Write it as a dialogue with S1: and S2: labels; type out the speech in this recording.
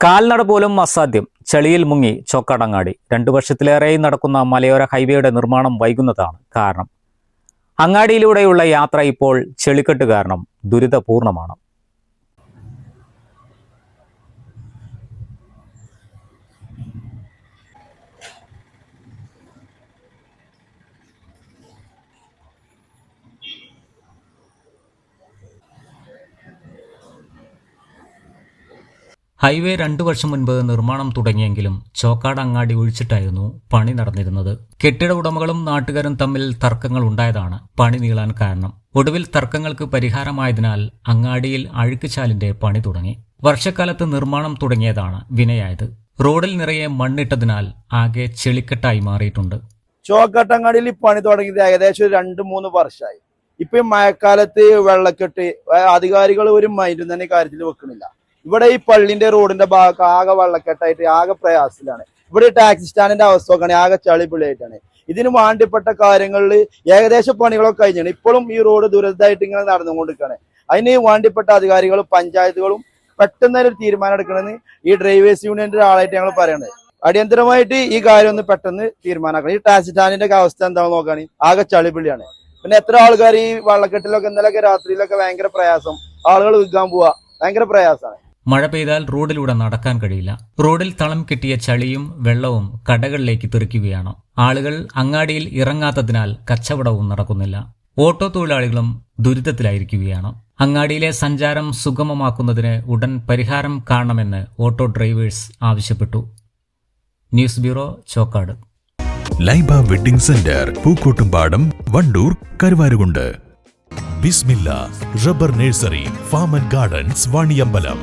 S1: കാൽനട പോലും അസാധ്യം. ചെളിയിൽ മുങ്ങി ചോക്കാടങ്ങാടി. 2 വർഷത്തിലേറെയായി നടക്കുന്ന മലയോര ഹൈവേയുടെ നിർമ്മാണം വൈകുന്നതാണ് കാരണം. അങ്ങാടിയിലൂടെയുള്ള യാത്ര ഇപ്പോൾ ചെളിക്കെട്ട് കാരണം ദുരിതപൂർണമാണ്. ഹൈവേ 2 വർഷം മുൻപ് നിർമ്മാണം തുടങ്ങിയെങ്കിലും ചോക്കാട് അങ്ങാടി ഒഴിച്ചിട്ടായിരുന്നു പണി നടന്നിരുന്നത്. കെട്ടിട ഉടമകളും നാട്ടുകാരും തമ്മിൽ തർക്കങ്ങൾ ഉണ്ടായതാണ് പണി നീളാൻ കാരണം. ഒടുവിൽ തർക്കങ്ങൾക്ക് പരിഹാരമായതിനാൽ അങ്ങാടിയിൽ അഴുക്കുചാലിന്റെ പണി തുടങ്ങി. വർഷക്കാലത്ത് നിർമ്മാണം തുടങ്ങിയതാണ് വിനയായത്. റോഡിൽ നിറയെ മണ്ണിട്ടതിനാൽ ആകെ ചെളിക്കെട്ടായി മാറിയിട്ടുണ്ട്.
S2: ചോക്കാട്ടങ്ങാടിയിൽ പണി തുടങ്ങിയത് ഏകദേശം 2-3 വർഷമായി. ഇപ്പൊ മഴക്കാലത്ത് വെള്ളക്കെട്ട് അധികാരികൾ ഒരു മൈൻഡും തന്നെ കാര്യത്തിൽ വെക്കുന്നില്ല. ഇവിടെ ഈ പള്ളിന്റെ റോഡിന്റെ ഭാഗത്ത് ആകെ വെള്ളക്കെട്ടായിട്ട് ആകെ പ്രയാസത്തിലാണ്. ഇവിടെ ടാക്സി സ്റ്റാൻഡിന്റെ അവസ്ഥ നോക്കുകയാണെങ്കിൽ ആകെ ചളിപിളിയായിട്ടാണ്. ഇതിന് വേണ്ടിപ്പെട്ട കാര്യങ്ങളിൽ ഏകദേശം പണികളൊക്കെ കഴിഞ്ഞാണ്. ഇപ്പോഴും ഈ റോഡ് ദുരിതമായിട്ട് ഇങ്ങനെ നടന്നുകൊണ്ടിരിക്കുകയാണ്. അതിന് വേണ്ടിപ്പെട്ട അധികാരികളും പഞ്ചായത്തുകളും പെട്ടെന്ന് ഒരു തീരുമാനം എടുക്കണമെന്ന് ഈ ഡ്രൈവേഴ്സ് യൂണിയന്റെ ആളായിട്ട് ഞങ്ങൾ പറയുന്നത്. അടിയന്തരമായിട്ട് ഈ കാര്യം ഒന്ന് പെട്ടെന്ന് തീരുമാനമാക്കണം. ഈ ടാക്സി സ്റ്റാൻഡിന്റെ അവസ്ഥ എന്താണെന്ന് നോക്കുകയാണെങ്കിൽ ആകെ ചളിപിളിയാണ്. പിന്നെ എത്ര ആൾക്കാർ ഈ വെള്ളക്കെട്ടിലൊക്കെ ഇന്നലെയൊക്കെ രാത്രിയിലൊക്കെ ഭയങ്കര പ്രയാസം, ആളുകൾ വിൽക്കാൻ പോവാ, ഭയങ്കര പ്രയാസമാണ്.
S1: മഴ പെയ്താൽ റോഡിലൂടെ നടക്കാൻ കഴിയില്ല. റോഡിൽ തളം കെട്ടിയ ചളിയും വെള്ളവും കടകളിലേക്ക് തെറിക്കുകയാണ്. ആളുകൾ അങ്ങാടിയിൽ ഇറങ്ങാത്തതിനാൽ കച്ചവടവും നടക്കുന്നില്ല. ഓട്ടോ തൊഴിലാളികളും ദുരിതത്തിലായിരിക്കുകയാണ്. അങ്ങാടിയിലെ സഞ്ചാരം സുഗമമാക്കുന്നതിന് ഉടൻ പരിഹാരം കാണണമെന്ന് ഓട്ടോ ഡ്രൈവേഴ്സ് ആവശ്യപ്പെട്ടു. News bureau, Chokkad.
S3: Laiba wedding centre, Pookkottumpadam, Wandoor, Karuvarakundu. Bismillah rubber nursery, farm and gardens, Vaniyambalam.